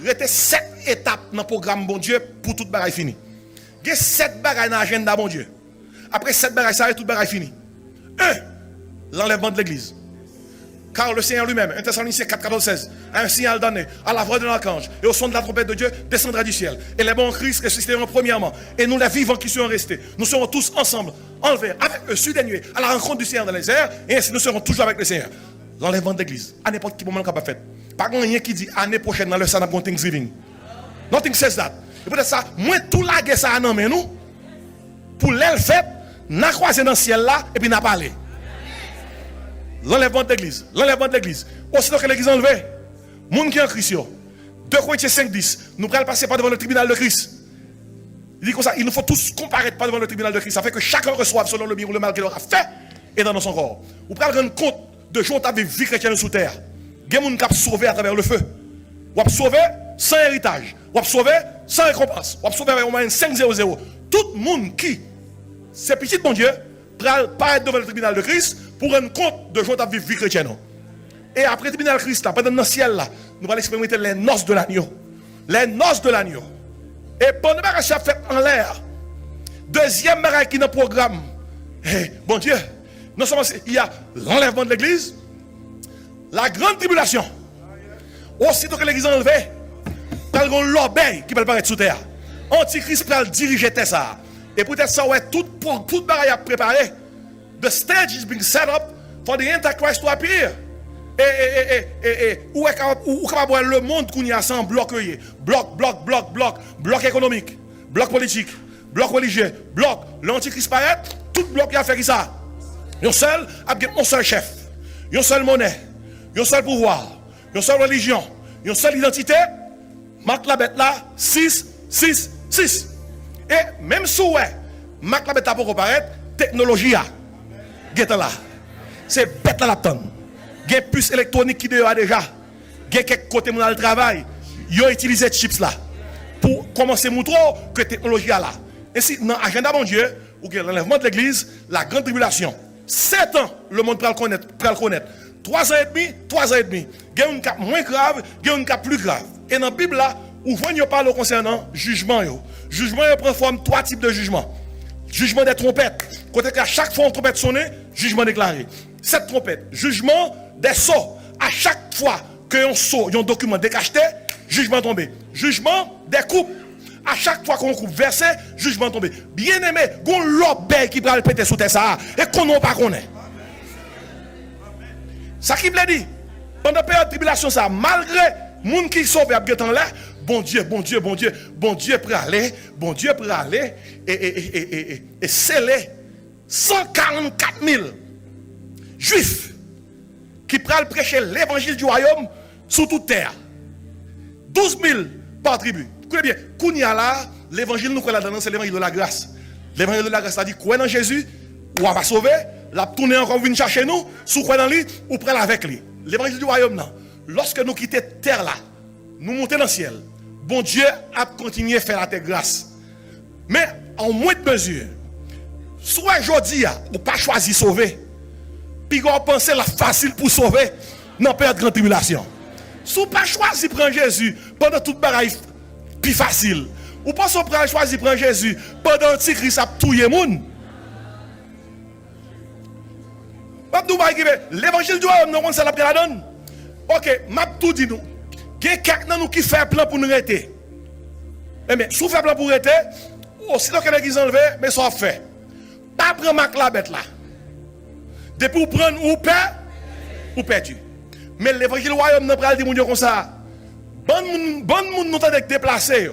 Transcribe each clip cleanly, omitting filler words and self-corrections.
Il y a 7 étapes dans le programme bon Dieu pour toute bagaille fini. Il y a 7 bagailles dans l'agenda bon Dieu. Après 7 bagailles, ça y est, toute bagaille fini. 1. L'enlèvement de l'église. Car le Seigneur lui-même, 1 Thessaloniciens 4, 14, 16, a un signal donné à la voix de l'archange et au son de la trompette de Dieu descendra du ciel. Et les bons en Christ ressusciteront premièrement. Et nous, les vivants qui seront restés, nous serons tous ensemble, enlevés avec eux sur des nuées, à la rencontre du Seigneur dans les airs. Et ainsi, nous serons toujours avec le Seigneur. L'enlèvement de l'église, à n'importe quel moment qu'on va faire. Pas rien qui dit année prochaine dans le salon de Thanksgiving. Nothing says that. Et peut-être ça, moins tout la guerre ça a nommé nous. Pour l'aile fait, n'a croisé dans le ciel là, et puis n'a parlé. L'enlèvement de l'église. L'enlèvement de l'église. Aussitôt que l'église est enlevée, monde qui est en Christ, 2 Corinthiens 5, 10, nous allons passer par devant le tribunal de Christ. Il dit comme ça, il nous faut tous comparaître par devant le tribunal de Christ. Ça fait que chacun reçoive selon le bien ou le mal qu'il aura fait et dans son corps. Vous pouvez rendre compte de gens qui avaient vie chrétienne sous terre. Il y a des gens qui ont sauvé à travers le feu. Vous avez sauvé sans héritage. Vous avez sauvé sans récompense. Vous avez sauvé avec au moins 500. Tout le monde qui, c'est petit bon Dieu, paraître devant le tribunal de Christ pour rendre compte de gens qui ont vie chrétienne. Et après le tribunal de Christ, là, pendant le ciel, là, nous allons expérimenter les noces de l'agneau. Les noces de l'agneau. Et pendant que ça fait en l'air, deuxième bagage qui est dans le programme, bon Dieu, non seulement il y a l'enlèvement de l'église, la grande tribulation. Aussitôt que l'église est enlevée, il y a l'obéi qui peut paraître sous terre. Antichrist peut diriger ça. Et peut-être ça, ouais, tout bagage à préparer. The stage is being set up for the Antichrist to appear. Où est capable le monde qu'on y a sans bloc économique, bloc politique, bloc religieux, bloc l'antichrist paraît, tout bloc y a fait ça. Un seul chef, une seule monnaie, un seul pouvoir, une seule religion, une seule identité. Marc la bête là 6. Et même si ouais, Marc la bête a pour apparaître, technologie a. Get là. C'est bête là la tonne. Il y a une puce électronique qui est déjà. Il y a quelques côtés dans le travail. Ils ont utilisé ces chips là pour commencer à montrer que la technologie est là. Ainsi, dans l'agenda mon Dieu, l'enlèvement de l'église, la grande tribulation. 7 ans, le monde peut le connaître. 3 ans et demi. Il y a une cap moins grave, il y a une cap plus grave. Et dans la Bible là, où vous parle concernant jugement. Jugement prend forme 3 types de jugements. Jugement des trompettes. Côté qu'à chaque fois une trompette sonne, jugement déclaré. Cette trompette, jugement des sauts. À chaque fois que un saut, un document décacheté, jugement tombé. Jugement des coupes. À chaque fois qu'on coupe versé, jugement tombé. Bien aimé, gon l'obé qui va le péter sous terre ça et qu'on n'a pas connaît. Ça qui veut dire, pendant la période de tribulation ça, malgré moun qui sauve à temps là, bon Dieu prêt à aller, et sceller 144 000 juifs qui prennent prêcher l'évangile du royaume sous toute terre. 12 000 par tribu. Écoutez bien, Kounia là, l'évangile nous connaît, c'est l'évangile de la grâce. L'évangile de la grâce, c'est-à-dire, quoi dans Jésus, ou on va sauver, la tourner encore venir chercher nous, sous quoi dans lui, ou prendre avec lui. L'évangile du royaume, non. Lorsque nous quittons terre là, nous montons dans le ciel, bon Dieu a continué à faire la terre grâce. Mais en moins de mesure, soit aujourd'hui, ou pas choisi sauver, puis on pense la facile pour sauver, dans la période de grande tribulation. Si on pas choisi prendre Jésus pendant toute bagaille plus facile, ou pas choisi prendre Jésus pendant Antichrist a tué les gens. L'évangile du royaume, nous ça la donne. Ok, m'a tout dit nous. Il y a quelqu'un qui fait un plan pour nous arrêter. Mais si vous faites un plan pour arrêter, aussitôt que l'église enlevée, mais ça fait. Pas prendre Mac la bête là. Depuis vous prendre ou perdre, ou perdu. Mais l'évangile du royaume n'a pas dit comme ça. Bon monde nous t'a déplacé.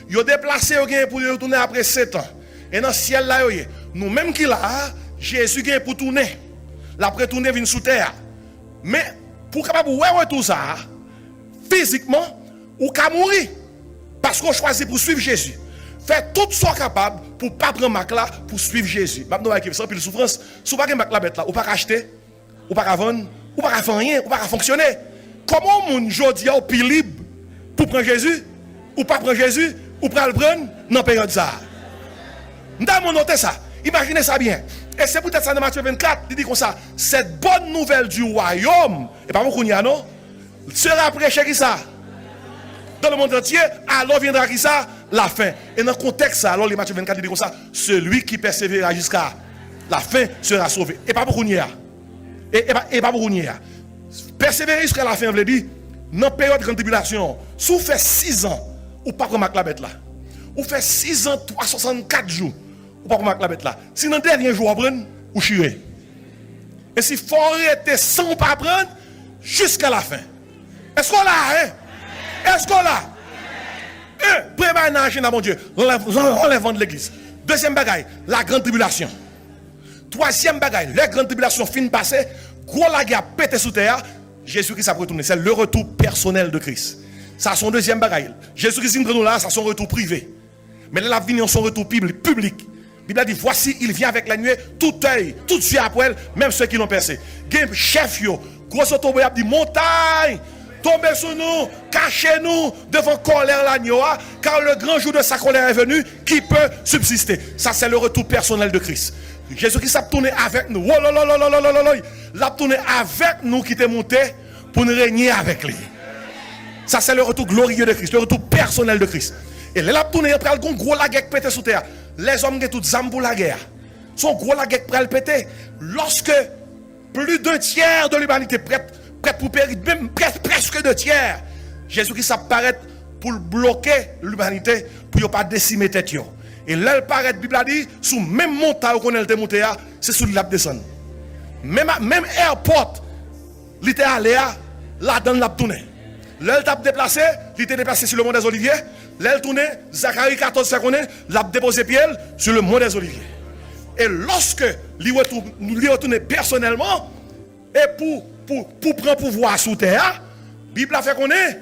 Yo déplacé pour retourner après 7 ans. Et dans le ciel là, nous même qui là, Jésus qui pour tourner. L'après tourner vient sous terre. Mais pour capable ouais tout ça, physiquement, ou qu'à mourir. Parce qu'on choisit pour suivre Jésus. Fait tout ce capable pour ne pas prendre Mac là pour suivre Jésus. Maintenant, avec ça, puis la souffrance, si vous n'avez pas Mac la bête là, ou pas acheter, ou pas vendre, ou pas faire rien, ou pas fonctionner. Comment mon jodi a au plus libre pour prendre Jésus, ou pas prendre Jésus, ou pas le prendre dans la période ça. Nous avons noté ça. Imaginez ça bien. Et c'est peut-être ça dans Matthieu 24, il dit comme ça, cette bonne nouvelle du royaume, et pas beaucoup n'y a non, sera prêchée qui ça? dans le monde entier, alors viendra qui ça? La fin. Et dans le contexte, alors les Matthieu 24 dit comme ça, celui qui persévérera jusqu'à la fin sera sauvé. Et pas beaucoup n'y a. Et pas beaucoup n'y a. Persévérer jusqu'à la fin, veut dire, dans la période de grande tribulation, si vous faites 6 ans, ou pas prendre la bête là. Ou fait 6 ans, 364 jours, ou pas prendre la bête là. Si dans le dernier jour, vous prenez, ou chirez. Et si faut arrêter sans pas prendre, jusqu'à la fin. Est-ce qu'on l'a, hein? Est-ce qu'on l'a? Préparez dans la mon Dieu. Enlèvement de l'église. Deuxième bagaille, la grande tribulation. Troisième bagaille, la grande tribulation fin passée, gros la guerre pété sous terre, Jésus-Christ a retourné. C'est le retour personnel de Christ. Ça, son deuxième bagaille. Jésus-Christ nous là, ça son retour privé. Mais là, la vie, son retour public. La Bible a dit, voici, il vient avec la nuée, tout œil, tout yeux après elle, même ceux qui l'ont percé. Game chef yo, gros tombé, dit montagne, tombez sur nous, cachez-nous devant colère l'agneau, car le grand jour de sa colère est venu, qui peut subsister. Ça, c'est le retour personnel de Christ. Jésus-Christ a tourné avec nous. Oh là là là là là là là. Il a tourné avec nous qui était monté pour nous régner avec lui. Ça, c'est le retour glorieux de Christ, le retour personnel de Christ. Et là, il a tourné après le gros la guerre pété sous terre. Les hommes qui ont toutes zambes pour la guerre. Son gros la guerre prêt péter. Lorsque plus d'un tiers de l'humanité prête pour périr, même presque 2 tiers, Jésus-Christ apparaît pour bloquer l'humanité, pour ne pas décimer tête. Et là, il paraît, la Bible a dit, sous même montagne qu'on a monté, c'est sous la descente. Même airport, il était allé là-dedans, il a tourné. Là, il t'a déplacé, il était déplacé sur le mont des Oliviers. Là, il tourné, Zacharie 14 secondes, il a déposé pied sur le mont des Oliviers. Et lorsque il retourne personnellement, et pour prendre pouvoir sous terre, la Bible a fait qu'on est,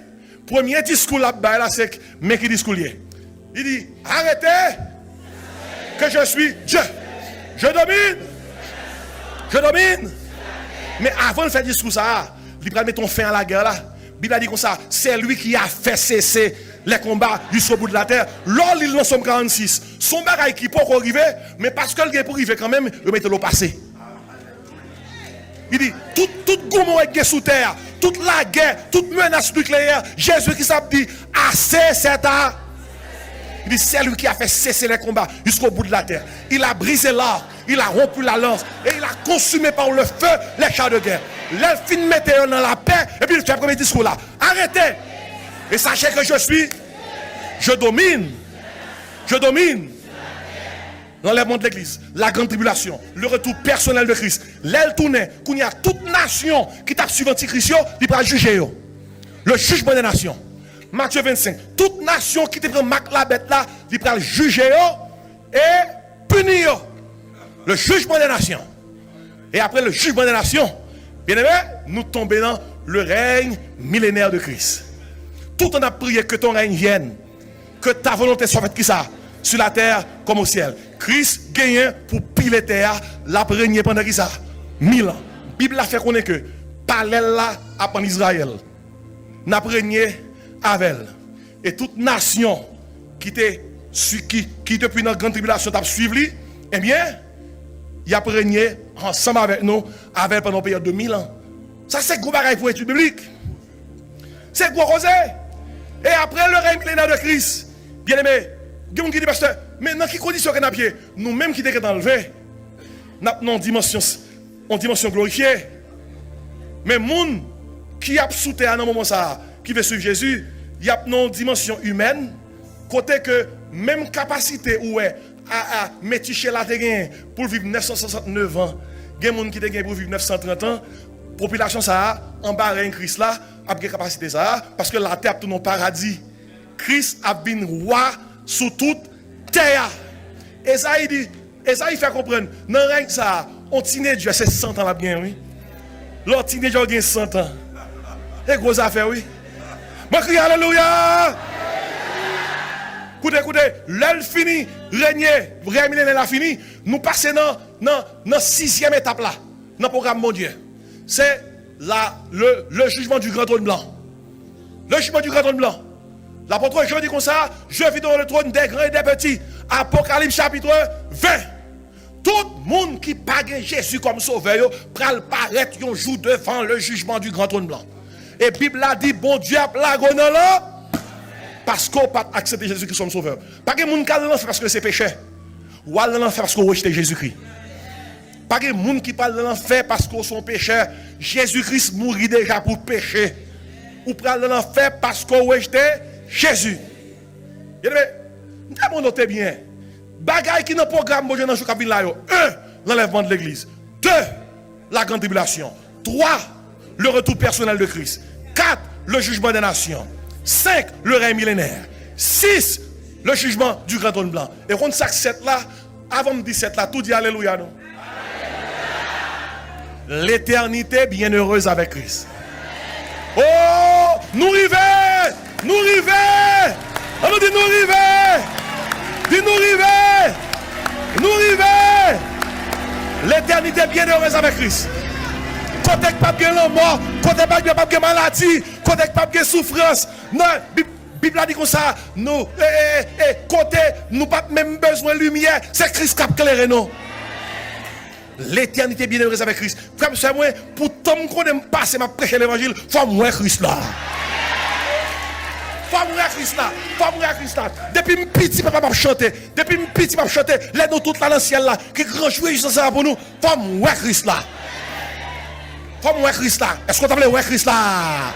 premier discours là-bas, c'est mais qui discours il dit, arrêtez, que je suis Dieu. Je domine. Mais avant de faire discours ça, il va mettre fin à la guerre là. La Bible a dit comme ça, c'est lui qui a fait cesser les combats jusqu'au bout de la terre. Lors il en somme 46. Son bagaille qui peut arriver, mais parce que le gars pour arriver quand même, il met l'eau passé. Il dit, tout gourmand est sous terre, toute la guerre, toute menace nucléaire, Jésus qui s'est dit, assez c'est à. Il dit, c'est lui qui a fait cesser les combats jusqu'au bout de la terre. Il a brisé l'arc, il a rompu la lance et il a consumé par le feu les chars de guerre. L'elfine mettait dans la paix et puis il fait le premier discours là. Arrêtez et sachez que je domine. L'enlèvement de l'église, la grande tribulation, le retour personnel de Christ. L'aile tournée, qu'il y a toute nation qui t'a suivi Antichrist, il va juger. Le jugement des nations. Matthieu 25. Toute nation qui te prend la bête là, il va juger et punir. Le jugement des nations. Et après le jugement des nations, bien aimé, nous tombons dans le règne millénaire de Christ. Tout on a prié que ton règne vienne. Que ta volonté soit faite qui ça? Sur la terre comme au ciel. Christ gagne pour piler terre, la régner pendant qui ça? 1000 ans. La Bible a fait connaître que parallèle là en Israël. N'a régné avec elle. Et toute nation qui depuis notre grande tribulation t'a suivi, eh bien, il a régné ensemble avec nous, avec pendant une période de 1000 ans. Ça c'est gros bagaille pour étude biblique. C'est gros rosé. Et après le règne millénaire de Christ, bien aimé, il y a qui dit, pasteur, mais dans quelles conditions qu'on a pied? Nous-mêmes qui sommes enlevés, nous en dimension glorifiée. Mais les gens qui a sous terre dans moment ça, qui veut suivre Jésus, il y a une dimension humaine, côté que même capacité où est à mettre chez la terre pour vivre 969 ans, il y a des gens qui ont pour vivre 930 ans, la population ça en bas de Christ là, a une capacité ça, parce que la terre est un paradis. Christ a bien roi sous toute terre. Et ça il dit, et ça il fait comprendre, dans le règne ça, on teenager c'est 100 ans là bien oui. L'autre teenager a 100 ans. C'est gros affaire oui. Moi crie alléluia. Écoutez, l'elle fini, régner, vraiment elle a fini. Nous passons dans 6e étape là, dans le programme mon Dieu. C'est le jugement du grand trône blanc. Le jugement du grand trône blanc. L'apôtre Jean dit comme ça, je vis dans le trône des grands et des petits. Apocalypse chapitre 20. Tout le monde qui pague Jésus comme sauveur, pral paraître un jour devant le jugement du grand trône blanc. Et la Bible a dit, bon Dieu a plagué là. parce qu'on pas accepté Jésus-Christ comme sauveur. Pas que moun qui dans l'enfer parce que c'est péché. Ou dans l'enfer parce qu'on rejette Jésus-Christ. Pas que moun qui parle dans l'enfer parce qu'on son péché. Jésus-Christ mourit déjà pour péché. Ou parle dans l'enfer parce qu'on rejette Jésus. Vous notez bien. Bagaille qui dans le programme bon Dieu dans le chapitre là. 1. L'enlèvement de l'église. 2. La grande tribulation. 3. Le retour personnel de Christ. 4. Le jugement des nations. 5. Le règne millénaire. 6. Le jugement du grand trône blanc. Et quand ça 7 là, avant de dire 7 là, tout dit alléluia non. L'éternité bienheureuse avec Christ. Oh, nous rivons, nous rivons. On nous dit nous rivons. Dis nous rivons. Nous rivons. L'éternité bienheureuse avec Christ. Côté pas bien la mort, côté pas bien maladie, côté pas bien souffrance. Non, Bible a dit comme ça, nous côté nous pas même besoin de lumière, c'est Christ qui a éclairé nous. L'éternité bienheureuse avec Christ. Comme ça moi pour tout me connaître passer m'a prêcher l'évangile, faut moi Christ là. Faut moi Christ là. Faut moi Christ là. Depuis petit papa m'a chanter, depuis petit m'a chanter, les nous toute là dans le ciel là, qui grand jouissance ça pour nous. Faut moi Christ là. Faut moi Christ là. Est-ce qu'on t'appelle ouais Christ là?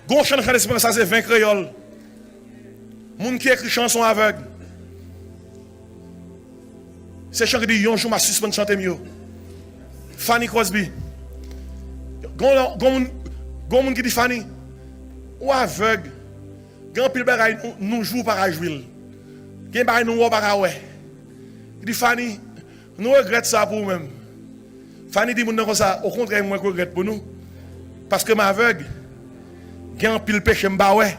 Gon chant de ça c'est 20 créoles. Moun qui écrit chanson aveugle. C'est chant qui dit yon jour m'a suspendre chanter mieux. Fanny Crosby. Gon moun qui dit Fanny ou aveugle. Grand pile bagaille nous joue par jouer. Gen bagaille nous par ouais. Il dit Fanny, nous regrettons ça pour nous-mêmes. Fanny dit moun comme ça, au contraire moi je regrette pour nous parce que m'aveugle. Gen pile péché m'ba ouais.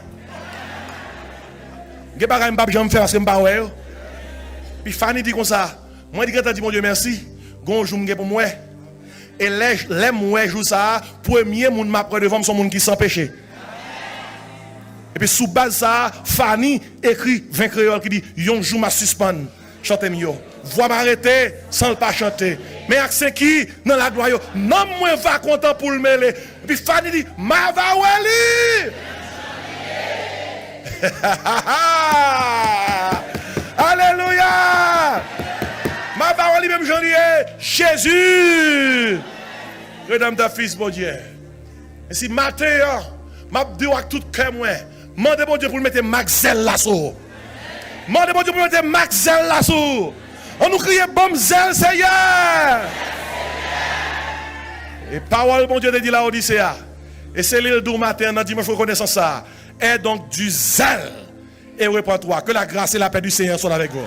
Gen bagaille m'ba jamais faire parce que m'ba ouais. Puis Fanny dit comme ça, moi dit mon Dieu merci, gon jour m'gè pour moi. Et les moi jour ça, premier moun m'a près devant son monde qui sans péché. Et puis sous base ça, Fanny écrit 20 créoles qui dit yon jour m'a suspend. Chantez mieux. Voix m'arrêter sans le pas chanter. Mais c'est qui dans la gloire non moins va content pour le mêler. Et puis Fanny dit ma va wali. Alléluia. Ma va wali même janvier Jésus. Redame ta fils bon Dieu. Et si matin m'a dit avec tout cœur moi, mandez bon Dieu pour mettre Maxel là-sous. Mandez bon Dieu pour mettre Maxel là-sous. On nous crie bon zèle Seigneur. Et parole bon Dieu te dit la Odyssée. Et c'est l'île du matin dans dimanche reconnaissance ça. Et donc du zèle et répands-toi. Que la grâce et la paix du Seigneur soient avec vous.